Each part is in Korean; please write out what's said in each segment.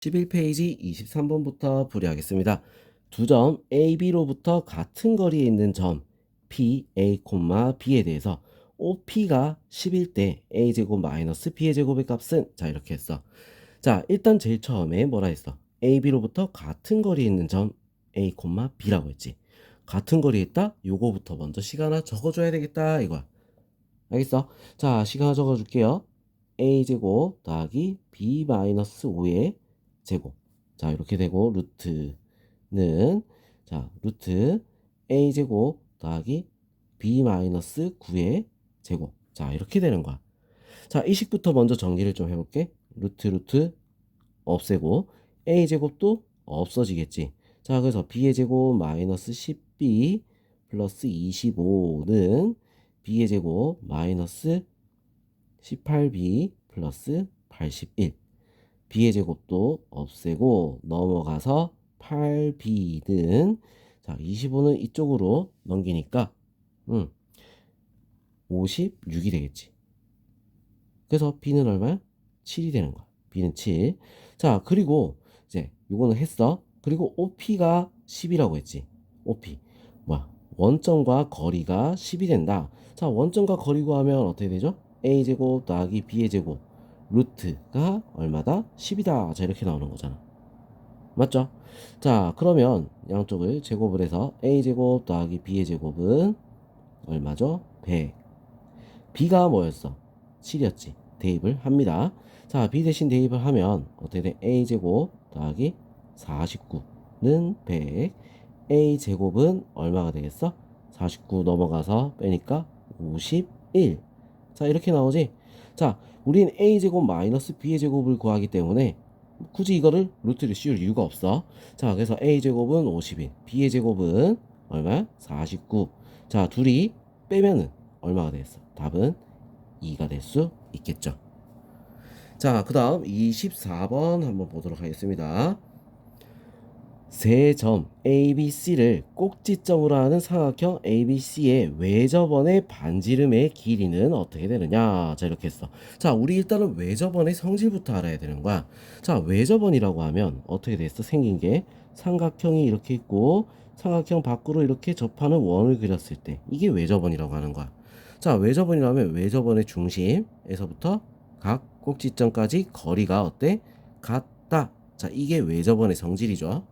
11페이지 23번부터 풀이하겠습니다. 두 점 A, B로부터 같은 거리에 있는 점 P, A, B에 대해서 OP가 10일 때 A제곱 마이너스 B의 제곱의 값은 자 이렇게 했어. 자 일단 제일 처음에 뭐라 했어? A, B로부터 같은 거리에 있는 점 A, B라고 했지. 같은 거리에 있다? 요거부터 먼저 시간을 적어줘야 되겠다 이거야. 알겠어? 자 시간 적어줄게요. A제곱 더하기 B 마이너스 5의 제곱. 자 이렇게 되고 루트는 자 루트 A제곱 더하기 B 마이너스 9의 제곱. 자 이렇게 되는 거야. 자 이 식부터 먼저 정리를 좀 해볼게. 루트 없애고 A제곱도 없어지겠지. 자 그래서 B의 제곱 마이너스 10B 플러스 25는 B의 제곱 마이너스 18B 플러스 81. B의 제곱도 없애고 넘어가서 8B는 자 25는 이쪽으로 넘기니까 56이 되겠지. 그래서 B는 얼마야? 7이 되는 거야. B는 7. 자 그리고 이제 요거는 했어. 그리고 OP가 10이라고 했지. OP 뭐야? 원점과 거리가 10이 된다. 자 원점과 거리 구하면 어떻게 되죠? A제곱 더하기 B의 제곱 루트가 얼마다? 10이다. 자 이렇게 나오는 거잖아. 맞죠? 자 그러면 양쪽을 제곱을 해서 A제곱 더하기 B의 제곱은 얼마죠? 100. B가 뭐였어? 7이었지. 대입을 합니다. 자 B 대신 대입을 하면 어떻게 돼? A제곱 더하기 49는 100. A제곱은 얼마가 되겠어? 49 넘어가서 빼니까 51. 자 이렇게 나오지. 자 우린 A제곱 마이너스 B의 제곱을 구하기 때문에 굳이 이거를 루트를 씌울 이유가 없어. 자 그래서 A제곱은 51, B의 제곱은 얼마야? 49. 자 둘이 빼면은 얼마가 되겠어? 답은 2가 될 수 있겠죠. 자 그 다음 24번 한번 보도록 하겠습니다. 세 점 ABC를 꼭지점으로 하는 삼각형 ABC의 외접원의 반지름의 길이는 어떻게 되느냐. 자 이렇게 했어. 자 우리 일단은 외접원의 성질부터 알아야 되는 거야. 자 외접원이라고 하면 어떻게 됐어? 생긴 게 삼각형이 이렇게 있고 삼각형 밖으로 이렇게 접하는 원을 그렸을 때 이게 외접원이라고 하는 거야. 자 외접원이라면 외접원의 중심에서부터 각 꼭지점까지 거리가 어때? 같다. 자 이게 외접원의 성질이죠.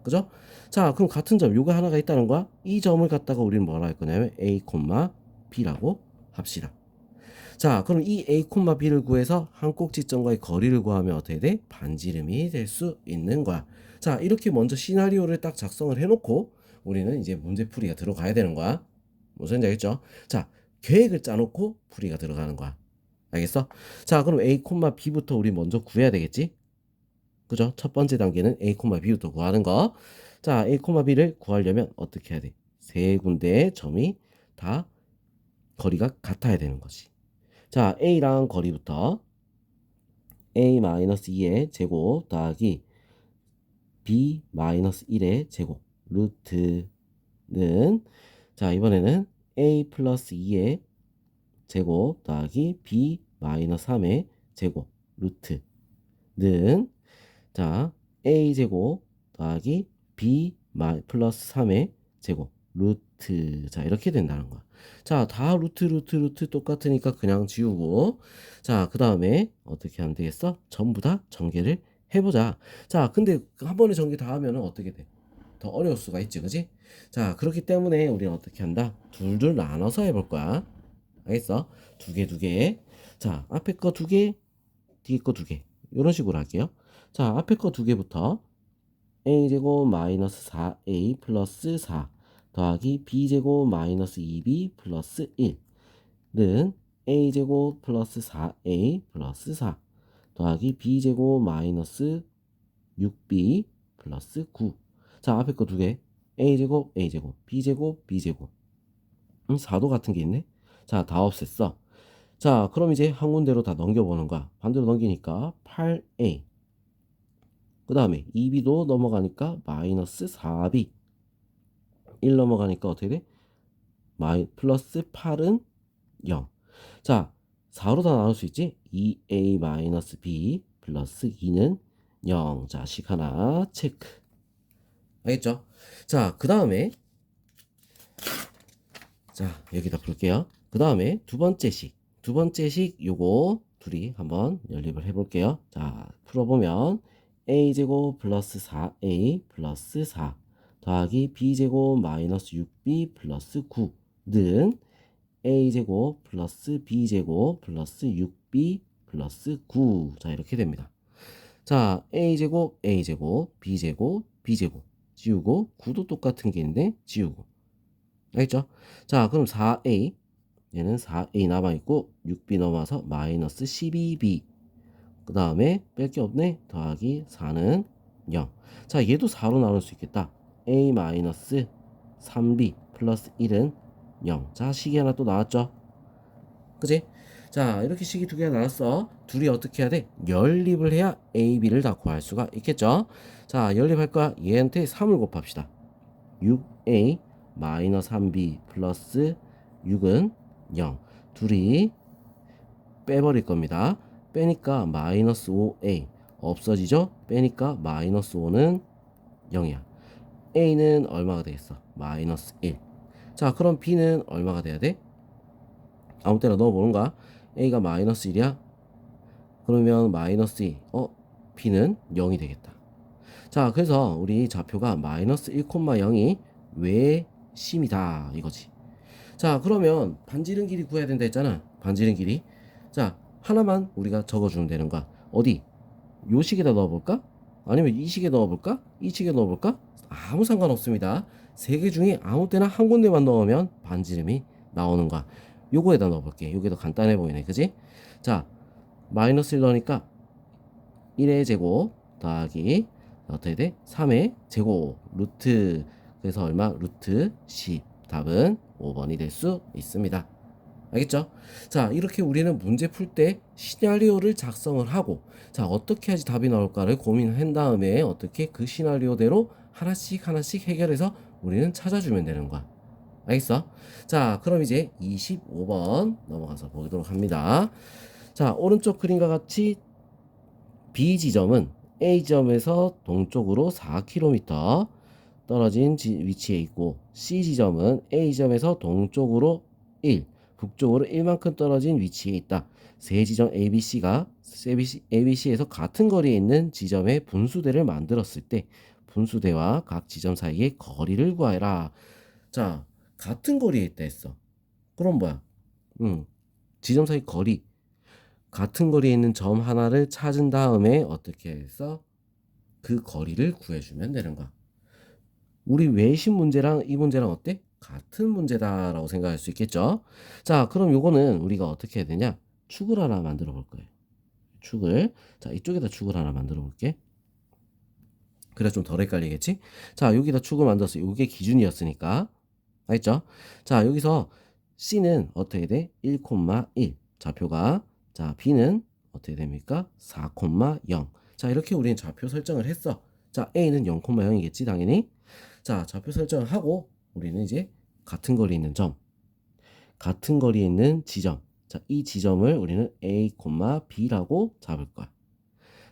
그죠? 자, 그럼 같은 점 요거 하나가 있다는 거야. 이 점을 갖다가 우리는 뭐라 할 거냐면 A, B라고 합시다. 자, 그럼 이 A, B를 구해서 한 꼭지점과의 거리를 구하면 어떻게 돼? 반지름이 될 수 있는 거야. 자, 이렇게 먼저 시나리오를 딱 작성을 해놓고 우리는 이제 문제풀이가 들어가야 되는 거야. 무슨 알겠죠? 자, 계획을 짜놓고 풀이가 들어가는 거야. 알겠어? 자, 그럼 A, B부터 우리 먼저 구해야 되겠지? 그죠? 첫 번째 단계는 A, B부터 구하는 거. 자, A, B를 구하려면 어떻게 해야 돼? 세 군데의 점이 다 거리가 같아야 되는 거지. 자, A랑 거리부터 A-2의 제곱 더하기 B-1의 제곱 루트는 자, 이번에는 A 플러스 2의 제곱 더하기 B-3의 제곱 루트는 자, a제곱 더하기 b 플러스 3의 제곱 루트 자 이렇게 된다는 거야. 자, 다 루트 똑같으니까 그냥 지우고 자, 그 다음에 어떻게 하면 되겠어? 전부 다 전개를 해보자. 자, 근데 한 번에 전개 다 하면은 어떻게 돼? 더 어려울 수가 있지, 그지? 자, 그렇기 때문에 우리는 어떻게 한다? 둘둘 나눠서 해볼 거야. 알겠어? 두 개. 자, 앞에 거 두 개, 뒤에 거 두 개. 이런 식으로 할게요. 자, 앞에 거 두 개부터 a제곱 마이너스 4a 플러스 4 더하기 b제곱 마이너스 2b 플러스 1는 a제곱 플러스 4a 플러스 4 더하기 b제곱 마이너스 6b 플러스 9. 자, 앞에 거 두 개. a제곱 a제곱 b제곱 b제곱 4도 같은 게 있네. 자, 다 없앴어. 자, 그럼 이제 한 군데로 다 넘겨보는 거야. 반대로 넘기니까 8a. 그 다음에 2b도 넘어가니까 마이너스 4b. 1 넘어가니까 어떻게 돼? 플러스 8은 0. 자, 4로 다 나눌 수 있지? 2a 마이너스 b 플러스 2는 0. 자, 식 하나 체크. 알겠죠? 자, 그 다음에 자, 여기다 볼게요. 그 다음에 두 번째 식 요거 둘이 한번 연립을 해볼게요. 자, 풀어보면 a제곱 플러스 4a 플러스 4 더하기 b제곱 마이너스 6b 플러스 9는 a제곱 플러스 b제곱 플러스 6b 플러스 9. 자, 이렇게 됩니다. 자, a제곱 b제곱 b제곱 지우고 9도 똑같은 게 있는데 지우고. 알겠죠? 자, 그럼 4a 얘는 4a 남아있고 6b 넘어서 마이너스 12b 그 다음에 뺄 게 없네. 더하기 4는 0. 자, 얘도 4로 나눌 수 있겠다. a 마이너스 3b 플러스 1은 0. 자, 식이 하나 또 나왔죠? 그지? 자, 이렇게 식이 두 개가 나왔어. 둘이 어떻게 해야 돼? 연립을 해야 a, b를 다 구할 수가 있겠죠? 자, 연립할 거야. 얘한테 3을 곱합시다. 6a 마이너스 3b 플러스 6은 0. 둘이 빼버릴 겁니다. 빼니까 마이너스 5a 없어지죠? 빼니까 마이너스 5는 0이야. a는 얼마가 되겠어? 마이너스 1. 자, 그럼 b는 얼마가 돼야 돼? 아무 때나 넣어보는 거야. a가 마이너스 1이야? 그러면 마이너스 2. b는 0이 되겠다. 자, 그래서 우리 좌표가 마이너스 1,0이 왜 심이다 이거지. 자, 그러면 반지름 길이 구해야 된다 했잖아. 반지름 길이. 자, 하나만 우리가 적어주면 되는 거야. 어디? 요 식에다 넣어볼까? 아니면 이 식에 넣어볼까? 이 식에 넣어볼까? 아무 상관없습니다. 세 개 중에 아무 때나 한 군데만 넣으면 반지름이 나오는 거야. 요거에다 넣어볼게. 요게 더 간단해 보이네. 그지? 자, 마이너스 1 넣으니까 1의 제곱 더하기 어떻게 돼? 3의 제곱 루트. 그래서 얼마? 루트 10. 답은 5번이 될 수 있습니다. 알겠죠? 자, 이렇게 우리는 문제 풀 때 시나리오를 작성을 하고, 자, 어떻게 해야지 답이 나올까를 고민한 다음에 어떻게 그 시나리오대로 하나씩 하나씩 해결해서 우리는 찾아주면 되는 거야. 알겠어? 자, 그럼 이제 25번 넘어가서 보도록 합니다. 자, 오른쪽 그림과 같이 B 지점은 A 지점에서 동쪽으로 4km 떨어진 위치에 있고, C 지점은 A 지점에서 동쪽으로 1, 북쪽으로 1만큼 떨어진 위치에 있다. 세 지점 ABC에서 같은 거리에 있는 지점의 분수대를 만들었을 때 분수대와 각 지점 사이의 거리를 구하라. 자, 같은 거리에 있다 했어. 그럼 뭐야? 지점 사이 거리. 같은 거리에 있는 점 하나를 찾은 다음에 어떻게 해서 그 거리를 구해주면 되는 거야. 우리 외신 문제랑 이 문제랑 어때? 같은 문제다라고 생각할 수 있겠죠? 자, 그럼 요거는 우리가 어떻게 해야 되냐? 축을 하나 만들어 볼 거예요. 축을. 자, 이쪽에다 축을 하나 만들어 볼게. 그래 좀 덜 헷갈리겠지? 자, 여기다 축을 만들었어. 요게 기준이었으니까. 알겠죠? 자, 여기서 C는 어떻게 돼? 1,1. 좌표가. 자, B는 어떻게 됩니까? 4,0. 자, 이렇게 우리는 좌표 설정을 했어. 자, A는 0,0이겠지, 당연히. 자, 좌표 설정을 하고 우리는 이제 같은 거리에 있는 점, 같은 거리에 있는 지점. 자, 이 지점을 우리는 A, B라고 잡을 거야.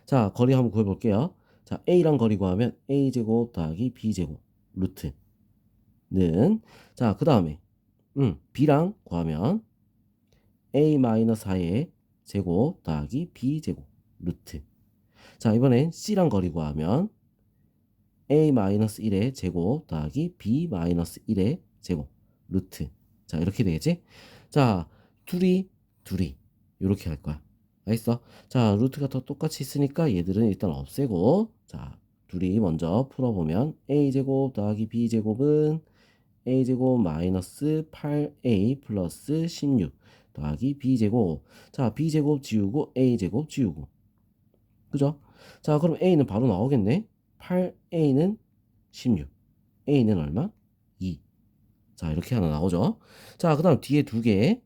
자, 거리 한번 구해볼게요. 자, A랑 거리 구하면 A제곱 더하기 B제곱 루트는, 자, 그 다음에 B랑 구하면 A-4의 제곱 더하기 B제곱 루트. 자, 이번엔 C랑 거리 구하면 A-1의 제곱 더하기 B-1의 제곱 루트. 자, 이렇게 되겠지? 자, 둘이 이렇게 할 거야. 알겠어? 자, 루트가 더 똑같이 있으니까 얘들은 일단 없애고, 자, 둘이 먼저 풀어보면 A제곱 더하기 B제곱은 A제곱 마이너스 8A 플러스 16 더하기 B제곱. 자, B제곱 지우고 A제곱 지우고. 그죠? 자, 그럼 A는 바로 나오겠네. 8A는 16. A는 얼마? 2. 자, 이렇게 하나 나오죠. 자, 그 다음 뒤에 두 개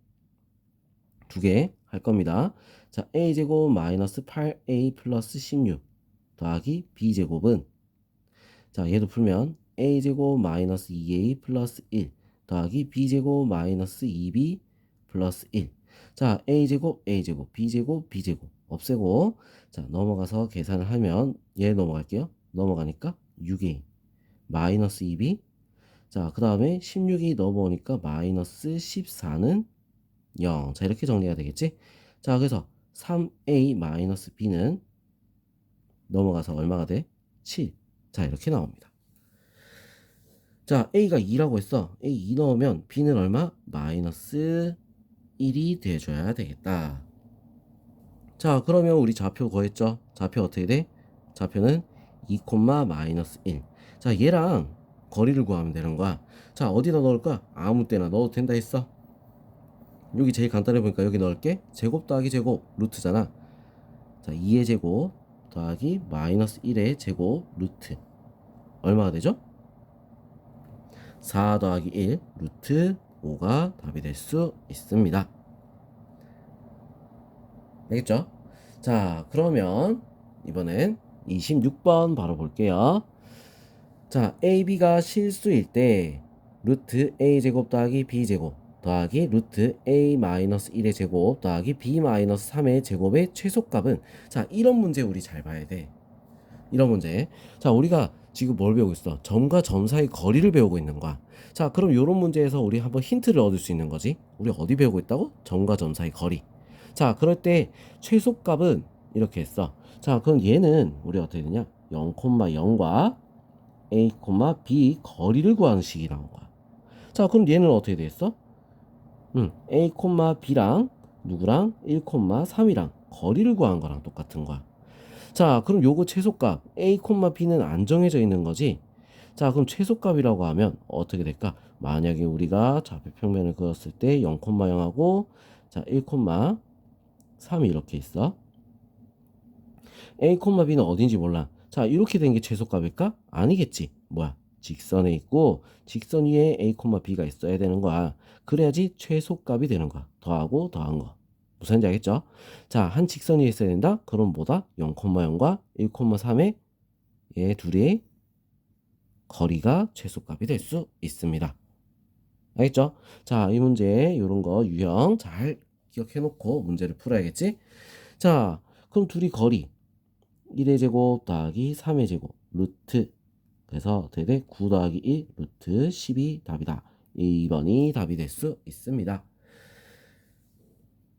할 겁니다. 자, A제곱 마이너스 8A 플러스 16 더하기 B제곱은, 자, 얘도 풀면 A제곱 마이너스 2A 플러스 1 더하기 B제곱 마이너스 2B 플러스 1. 자, A제곱 B제곱 B제곱 없애고 자 넘어가서 계산을 하면 얘 넘어갈게요. 넘어가니까 6a 마이너스 2b 자 그 다음에 16이 넘어오니까 마이너스 14는 0. 자 이렇게 정리가 되겠지? 자 그래서 3a 마이너스 b는 넘어가서 얼마가 돼? 7. 자 이렇게 나옵니다. 자 a가 2라고 했어. a 2 넣으면 b는 얼마? 마이너스 1이 돼줘야 되겠다. 자 그러면 우리 좌표 구했죠? 좌표 어떻게 돼? 좌표는 2, 마이너스 1. 자 얘랑 거리를 구하면 되는 거야. 자 어디다 넣을까? 아무 때나 넣어도 된다 했어. 여기 제일 간단해 보니까 여기 넣을게. 제곱 더하기 제곱 루트잖아. 자 2의 제곱 더하기 마이너스 1의 제곱 루트 얼마가 되죠? 4 더하기 1 루트 5가 답이 될 수 있습니다. 알겠죠? 자 그러면 이번엔 26번 바로 볼게요. 자 AB가 실수일 때 루트 A제곱 더하기 B제곱 더하기 루트 A 마이너스 1의 제곱 더하기 B 마이너스 3의 제곱의 최소값은 자 이런 문제 우리 잘 봐야 돼. 이런 문제. 자 우리가 지금 뭘 배우고 있어? 점과 점 사이 거리를 배우고 있는 거야. 자 그럼 이런 문제에서 우리 한번 힌트를 얻을 수 있는 거지. 우리 어디 배우고 있다고? 점과 점 사이 거리. 자 그럴 때 최소값은 이렇게 했어. 자 그럼 얘는 우리 어떻게 되냐? 0,0과 a, b 거리를 구하는 식이 나온 거야. 자 그럼 얘는 어떻게 되겠어? a, b랑 누구랑 1, 3이랑 거리를 구한 거랑 똑같은 거야. 자 그럼 요거 최소값 a, b는 안 정해져 있는 거지. 자 그럼 최소값이라고 하면 어떻게 될까? 만약에 우리가 좌표 평면을 그었을 때 0,0하고 자 1, 3이 이렇게 있어. a, b는 어딘지 몰라. 자 이렇게 된 게 최소값일까? 아니겠지. 뭐야? 직선에 있고 직선 위에 a, b가 있어야 되는 거야. 그래야지 최소값이 되는 거야. 더하고 더한 거. 무슨 말인지 알겠죠? 자, 한 직선 위에 있어야 된다? 그럼 뭐다? 0,0과 1,3의 얘 둘의 거리가 최소값이 될 수 있습니다. 알겠죠? 자, 이 문제 요런 거 유형 잘 기억해 놓고 문제를 풀어야겠지? 자, 그럼 둘이 거리 1의 제곱 더하기 3의 제곱 루트 그래서 어떻게 돼? 9 더하기 1 루트 10이 답이다. 2번이 답이 될 수 있습니다.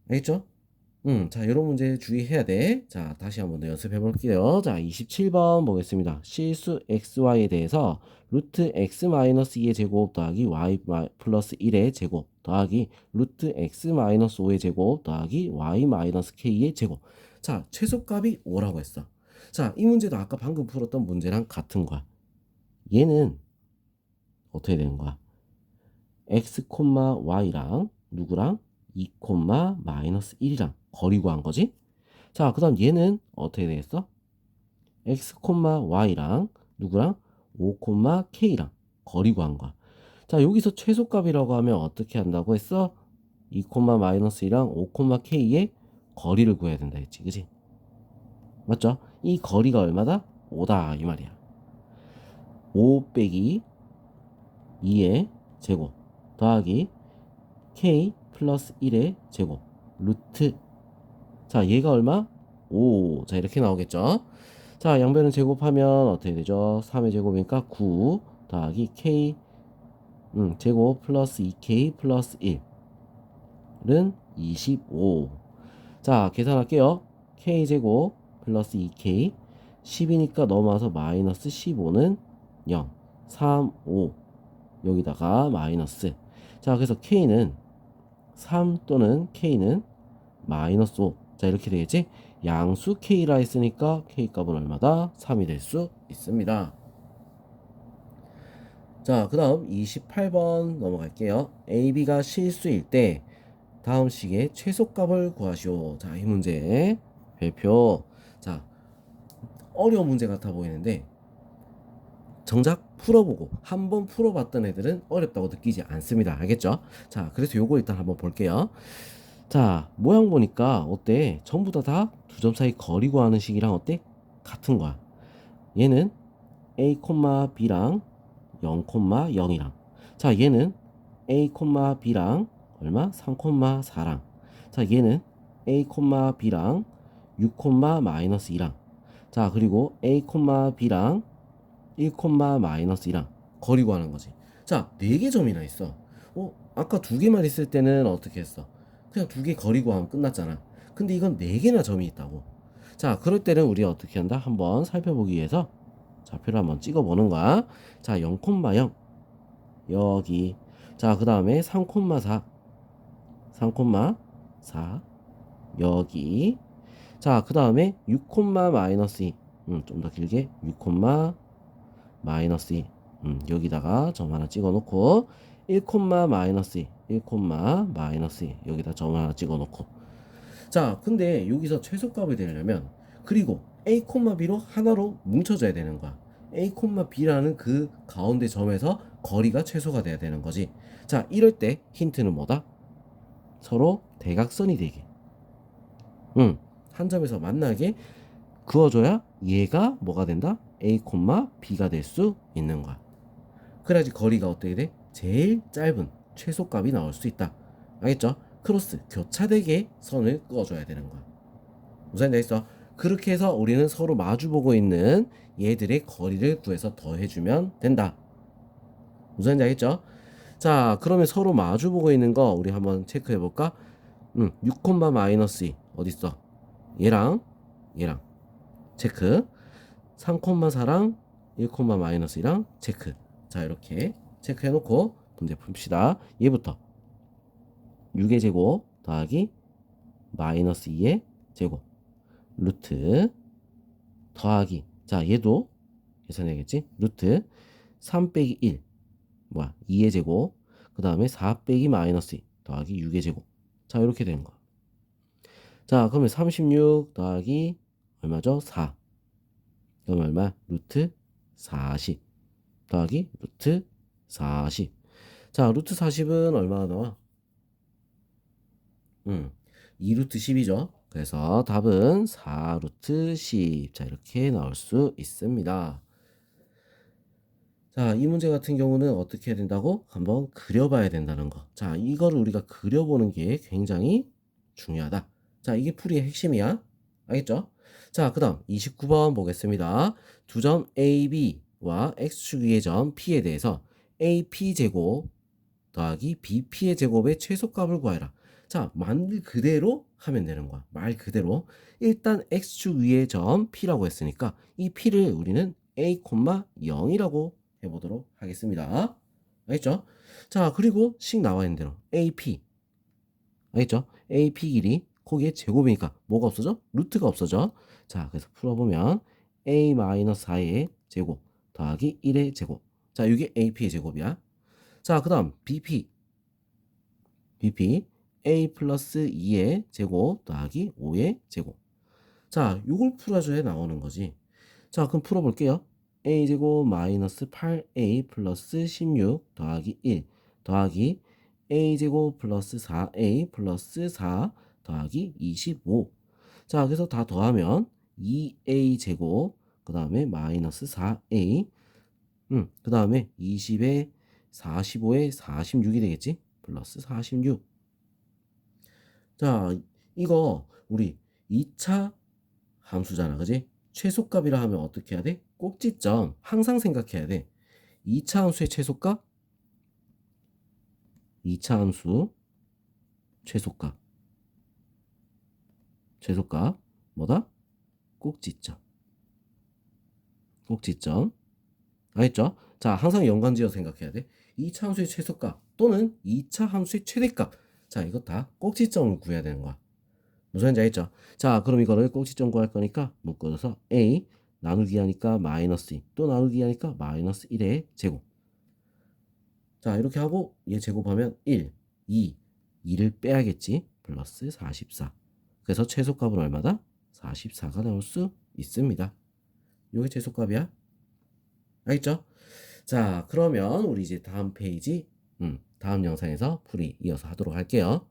알겠죠? 자, 이런 문제 주의해야 돼. 자, 다시 한번 더 연습해 볼게요. 자, 27번 보겠습니다. 실수 xy에 대해서 루트 x 마이너스 2의 제곱 더하기 y 플러스 1의 제곱 더하기 루트 x 마이너스 5의 제곱 더하기 y 마이너스 k의 제곱. 자, 최소값이 5라고 했어. 자, 이 문제도 아까 방금 풀었던 문제랑 같은 거야. 얘는 어떻게 되는 거야? x, y랑 누구랑 2, 마이너스 1이랑 거리 구한 거지? 자, 그 다음 얘는 어떻게 되겠어? x, y랑 누구랑 5, k랑 거리 구한 거야. 자, 여기서 최소값이라고 하면 어떻게 한다고 했어? 2, 마이너스 1랑 5, k의 거리를 구해야 된다 했지, 그지? 맞죠? 이 거리가 얼마다? 5다 이 말이야. 5 빼기 2의 제곱 더하기 k 플러스 1의 제곱 루트 자 얘가 얼마? 5. 자 이렇게 나오겠죠. 자 양변을 제곱하면 어떻게 되죠? 3의 제곱이니까 9 더하기 k 제곱 플러스 2k 플러스 1은 25. 자 계산할게요. k 제곱 플러스 2k 10이니까 넘어와서 마이너스 15는 0 3, 5 여기다가 마이너스 자 그래서 k는 3 또는 k는 마이너스 5. 자 이렇게 되겠지? 양수 k라 했으니까 k 값은 얼마다? 3이 될 수 있습니다. 자 그 다음 28번 넘어갈게요. AB가 실수일 때 다음 식의 최소값을 구하시오. 자 이 문제 별표 자 어려운 문제 같아 보이는데 정작 풀어보고 한번 풀어봤던 애들은 어렵다고 느끼지 않습니다. 알겠죠? 자 그래서 요거 일단 한번 볼게요. 자 모양 보니까 어때? 전부 다 두 점 사이 거리 구하는 식이랑 어때? 같은 거야. 얘는 a, b랑 0, 0이랑 자 얘는 a, b랑 얼마? 3, 4랑 자 얘는 a, b랑 6, 마이너스 2랑 자 그리고 A, B랑 1, 마이너스 2랑 거리 구하는 거지. 자, 4개 점이나 있어. 아까 2개만 있을 때는 어떻게 했어? 그냥 2개 거리 구하면 끝났잖아. 근데 이건 4개나 점이 있다고. 자, 그럴 때는 우리가 어떻게 한다? 한번 살펴보기 위해서 좌표를 한번 찍어보는 거야. 자, 0, 0 여기. 자, 그 다음에 3, 4 3, 4 여기. 자, 그 다음에 6, 마이너스 2 좀 더 길게 6, 마이너스 2 여기다가 점 하나 찍어 놓고 1, 마이너스 2 1, 마이너스 2 여기다 점 하나 찍어 놓고 자 근데 여기서 최소값을 내려면 그리고 A, B로 하나로 뭉쳐져야 되는 거야. A, B라는 그 가운데 점에서 거리가 최소가 돼야 되는 거지. 자 이럴 때 힌트는 뭐다? 서로 대각선이 되게 한 점에서 만나게 그어줘야 얘가 뭐가 된다? A, B가 될 수 있는 거야. 그래야지 거리가 어떻게 돼? 제일 짧은 최소값이 나올 수 있다. 알겠죠? 크로스 교차되게 선을 그어줘야 되는 거야. 무슨 말인지 알겠어? 그렇게 해서 우리는 서로 마주보고 있는 얘들의 거리를 구해서 더해주면 된다. 무슨 말인지 알겠죠? 자 그러면 서로 마주보고 있는 거 우리 한번 체크해 볼까? 6, 마이너스 2 어딨어? 얘랑 체크. 3, 4랑 1, 마이너스 2랑 체크. 자 이렇게 체크해 놓고 문제 풉시다. 얘부터 6의 제곱 더하기 마이너스 2의 제곱 루트 더하기 자 얘도 계산해야겠지. 루트 3 빼기 1 뭐야 2의 제곱 그 다음에 4 빼기 마이너스 2 더하기 6의 제곱. 자 이렇게 되는 거야. 자 그러면 36 더하기 얼마죠? 4 그럼 얼마? 루트 40 더하기 루트 40. 자 루트 40은 얼마나 나와? 2루트 10이죠. 그래서 답은 4루트 10. 자, 이렇게 나올 수 있습니다. 자, 이 문제 같은 경우는 어떻게 해야 된다고? 한번 그려봐야 된다는 거. 자, 이거를 우리가 그려보는 게 굉장히 중요하다. 자, 이게 풀이의 핵심이야. 알겠죠? 자, 그 다음 29번 보겠습니다. 두 점 AB와 X축 위의 점 P에 대해서 AP제곱 더하기 BP의 제곱의 최소값을 구하라. 자, 말 그대로 하면 되는 거야. 말 그대로. 일단 X축 위의 점 P라고 했으니까 이 P를 우리는 A, 0이라고 해보도록 하겠습니다. 알겠죠? 자, 그리고 식 나와 있는 대로 AP. 알겠죠? AP 길이 거기에 제곱이니까 뭐가 없어져? 루트가 없어져. 자, 그래서 풀어보면 A-4의 제곱 더하기 1의 제곱. 자, 이게 AP의 제곱이야. 자, 그 다음 BP A 플러스 2의 제곱 더하기 5의 제곱. 자, 요걸 풀어줘야 나오는 거지. 자, 그럼 풀어볼게요. A제곱 마이너스 8A 플러스 16 더하기 1 더하기 A제곱 플러스 4A 플러스 4 더하기 25. 자, 그래서 다 더하면 2A제곱 그 다음에 마이너스 4A 그 다음에 20에 45에 46이 되겠지? 플러스 46. 자, 이거 우리 2차 함수잖아. 그지? 최소값이라 하면 어떻게 해야 돼? 꼭지점 항상 생각해야 돼. 2차 함수의 최소값 2차 함수 최소값 뭐다? 꼭지점 알겠죠? 자 항상 연관지어 생각해야 돼. 2차 함수의 최소값 또는 2차 함수의 최대값. 자 이거 다 꼭지점을 구해야 되는 거야. 무슨 말인지 알겠죠? 자 그럼 이거를 꼭지점 구할 거니까 묶어서 A 나누기 하니까 마이너스 2 또 나누기 하니까 마이너스 1의 제곱. 자 이렇게 하고 얘 제곱하면 1 2 2를 빼야겠지. 플러스 44. 그래서 최소값은 얼마다? 44가 나올 수 있습니다. 요게 최소값이야. 알겠죠? 자 그러면 우리 이제 다음 페이지 다음 영상에서 풀이 이어서 하도록 할게요.